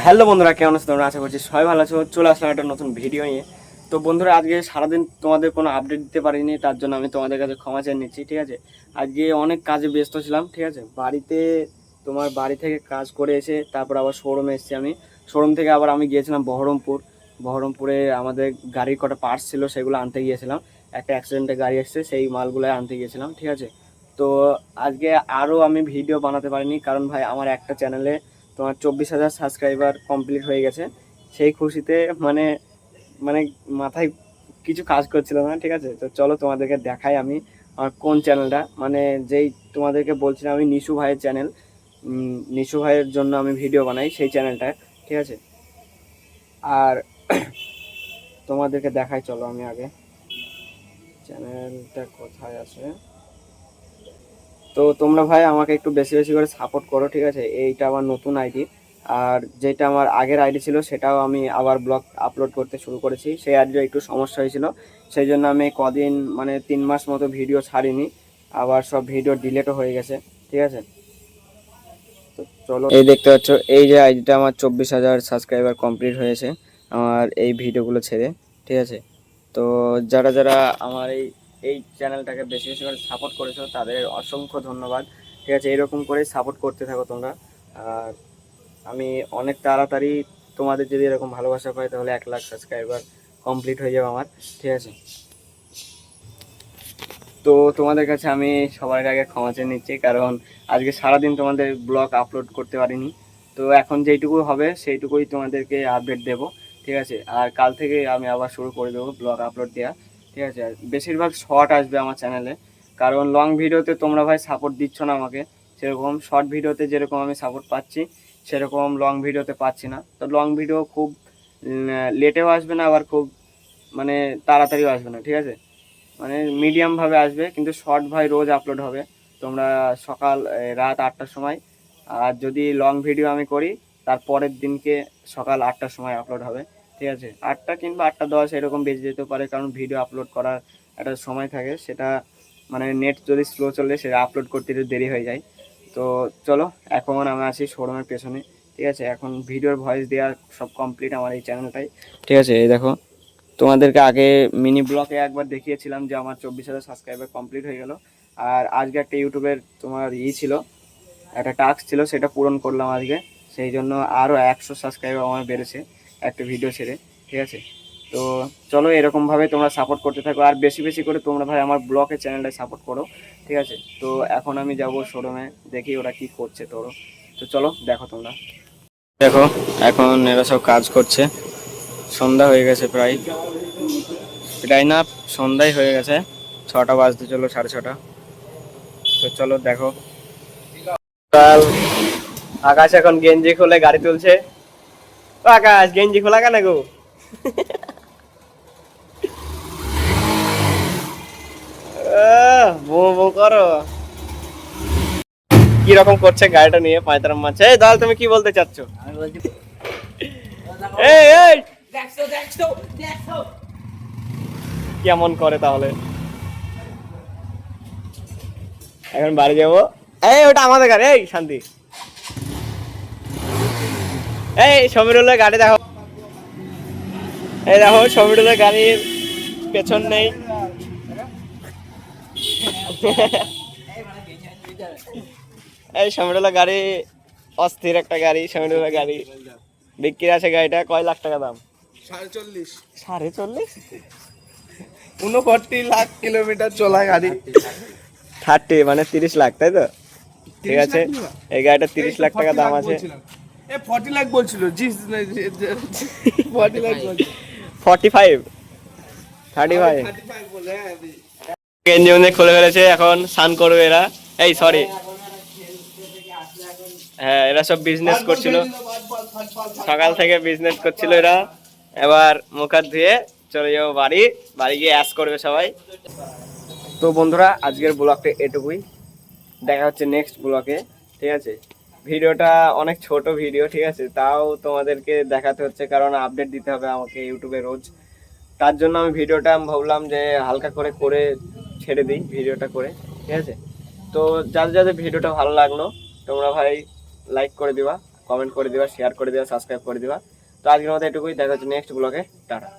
Hello বন্ধুরা, কেমন আছো তোমরা? আশা করছি সবাই ভালো আছো। চলে আসলাম একটা নতুন ভিডিও নিয়ে। তো বন্ধুরা, আজকে সারাদিন তোমাদের কোনো আপডেট দিতে পারিনি, তার জন্য আমি তোমাদের কাছে ক্ষমা চেয়ে নিচ্ছি, ঠিক আছে? আজকে অনেক কাজে ব্যস্ত ছিলাম, ঠিক আছে? তোমার বাড়ি থেকে কাজ করে এসে তারপর আবার শোরুমে এসেছি। আমি শোরুম থেকে আবার আমি গিয়েছিলাম বহরমপুরে আমাদের গাড়ির কটা পার্টস ছিল, সেগুলো আনতে গিয়েছিলাম। একটা অ্যাক্সিডেন্টে গাড়ি এসেছে, সেই মালগুলো আনতে গিয়েছিলাম, ঠিক আছে? তো আজকে আরও আমি ভিডিও বানাতে পারিনি, কারণ ভাই আমার একটা চ্যানেলে তোমার 24,000 সাবস্ক্রাইবার কমপ্লিট হয়ে গেছে। সেই খুশিতে মানে মানে মাথায় কিছু কাজ করছিল না, ঠিক আছে? তো চলো তোমাদেরকে দেখাই আমি আমার কোন চ্যানেলটা, মানে যেই তোমাদেরকে বলছিলাম আমি নিশু ভাইয়ের চ্যানেল, নিশু ভাইয়ের জন্য আমি ভিডিও বানাই সেই চ্যানেলটা, ঠিক আছে? আর তোমাদেরকে দেখাই, চলো আমি আগে চ্যানেলটা কোথায় আছে। তো তোমরা ভাই আমাকে একটু বেশি বেশি করে সাপোর্ট করো, ঠিক আছে? এইটা আমার নতুন আইডি, আর যেটা আমার আগের আইডি ছিল সেটাও আমি আবার ব্লগ আপলোড করতে শুরু করেছি। সেই আইডিটা একটু সমস্যা হয়েছিল, সেই জন্য আমি কদিন মানে 3 মাস মতো ভিডিও ছাড়িনি, আবার সব ভিডিও ডিলেটও হয়ে গেছে, ঠিক আছে? তো চলো, এই দেখতে পাচ্ছ এই যে আইডিটা আমার 24,000 সাবস্ক্রাইবার কমপ্লিট হয়েছে আমার এই ভিডিওগুলো ছেড়ে, ঠিক আছে? তো যারা যারা আমার এই এই চ্যানেলটাকে বেশি বেশি করে সাপোর্ট করেছো তাদের অসংখ্য ধন্যবাদ, ঠিক আছে? এরকম করে সাপোর্ট করতে থাকো তোমরা। আর আমি অনেক তাড়াতাড়ি তোমাদের যদি এরকম ভালোবাসা পাই তাহলে 1 লাখ সাবস্ক্রাইবার কমপ্লিট হয়ে যাবে আমার, ঠিক আছে? তো তোমাদের কাছে আমি সবার আগে ক্ষমা চেয়ে নিচ্ছি, কারণ আজকে সারাদিন তোমাদের ব্লগ আপলোড করতে পারিনি। তো এখন যেইটুকু হবে সেইটুকুই তোমাদেরকে আপডেট দেবো, ঠিক আছে? আর কাল থেকে আমি আবার শুরু করে দেবো ব্লগ আপলোড দেওয়া, ঠিক আছে? আর বেশিরভাগ শর্ট আসবে আমার চ্যানেলে, কারণ লং ভিডিওতে তোমরা ভাই সাপোর্ট দিচ্ছ না আমাকে সেরকম। শর্ট ভিডিওতে যেরকম আমি সাপোর্ট পাচ্ছি সেরকম লং ভিডিওতে পাচ্ছি না। তো লং ভিডিও খুব লেটেও আসবে না, আবার খুব মানে তাড়াতাড়িও আসবে না, ঠিক আছে? মানে মিডিয়াম ভাবে আসবে, কিন্তু শর্ট ভাই রোজ আপলোড হবে। তোমরা রাত 8টার সময়, আর যদি লং ভিডিও আমি করি তার পরের দিনকে সকাল 8টার সময় আপলোড হবে, ঠিক আছে? 8টা কিংবা 8টা 10 এরকম বেজে যেতে পারে, কারণ ভিডিও আপলোড করার একটা সময় থাকে, সেটা মানে নেট যদি স্লো চলে সেটা আপলোড করতে একটু দেরি হয়ে যায়। তো চলো, এখন আমি আছি শোরুমের পেছনে, ঠিক আছে? এখন ভিডিওর ভয়েস দেওয়া সব কমপ্লিট আমার এই চ্যানেলটাই, ঠিক আছে? এই দেখো, তোমাদেরকে আগে মিনি ব্লগে একবার দেখিয়েছিলাম যে আমার 24,000 সাবস্ক্রাইবার কমপ্লিট হয়ে গেল। আর আজকে একটা ইউটিউবের তোমার ছিল, একটা টাস্ক ছিল, সেটা পূরণ করলাম আজকে। সেই জন্য আরও 100 সাবস্ক্রাইবার আমার বেড়েছে একটা ভিডিও ছেড়ে, ঠিক আছে? তো চলো, এরকমভাবে তোমরা সাপোর্ট করতে থাকো, আর বেশি বেশি করে তোমরা ভাই আমার ব্লগের চ্যানেলটায় সাপোর্ট করো, ঠিক আছে? তো এখন আমি যাব শোরুমে, দেখি ওরা কি করছে তোরো। তো চলো দেখো তোমরা, দেখো এখন এরা সব কাজ করছে। সন্ধ্যা হয়ে গেছে প্রায়, প্রায় না, সন্ধ্যাই হয়ে গেছে। 6টা বাজতে চলো, 6:30। তো চলো দেখো, কাল আকাশ এখন গেঞ্জি খুলে গাড়ি তুলছে। ও আকাশ, গেঞ্জি খোলা কেন গো? বো বো করো, কি রকম করছে গাড়িটা নিয়ে পায়তারাম মারছে। এই দাল, তুমি কি বলতে চাচ্ছ? আমি বলছি এই এই দেখছো দেখছো দেখছো কেমন করে তাহলে? এখন বাড়ি যাবো। এই ওটা আমাদের গাড়ি, এই শান্তি। এই সমীরুলের গাড়ি দেখো, এই দেখো সমীরুলের গাড়ির পেছন নেই। এই সমীরুলের গাড়ি অস্থির একটা গাড়ি, সমীরুলের গাড়ি বিক্রি আছে। গাড়িটা কয় লাখ টাকা দাম? 40 40.5? 49 লাখ কিলোমিটার চলা গাড়ি। 30 মানে 30 লাখ, তাই তো? ঠিক আছে, এই গাড়িটা 30 লাখ টাকা দাম আছে। 40 লাখ বলছিল, জি 40 লাখ বলছিল। 45, 35 35 বলে, হ্যাঁ। গেঞ্জি মেঞ্জি খুলে ফেলেছে, এখন স্নান করবে এরা। এই সরি, হ্যাঁ এরা সব বিজনেস করছিল, সকাল থেকে বিজনেস করছিল এরা। এবার মুখ হাত ধুয়ে চলে যাবো বাড়ি, বাড়ি গিয়ে অ্যাশ করবে সবাই। তো বন্ধুরা, আজকের ব্লগটা এটুকুই, দেখা হচ্ছে নেক্সট ব্লগে, ঠিক আছে? ভিডিওটা অনেক ছোট ভিডিও, ঠিক আছে? তাও তোমাদেরকে দেখাতে হচ্ছে, কারণ আপডেট দিতে হবে আমাকে ইউটিউবে রোজ। তার জন্য আমি ভিডিওটা ভাবলাম যে হালকা করে করে ছেড়ে দিই ভিডিওটা করে, ঠিক আছে? তো যাদের যাদের ভিডিওটা ভালো লাগলো তোমরা ভাই লাইক করে দিবা, কমেন্ট করে দিবা, শেয়ার করে দিবা, সাবস্ক্রাইব করে দিবা। তো আজকের মতো এটুকুই, দেখা হচ্ছে নেক্সট ব্লগে। টাটা।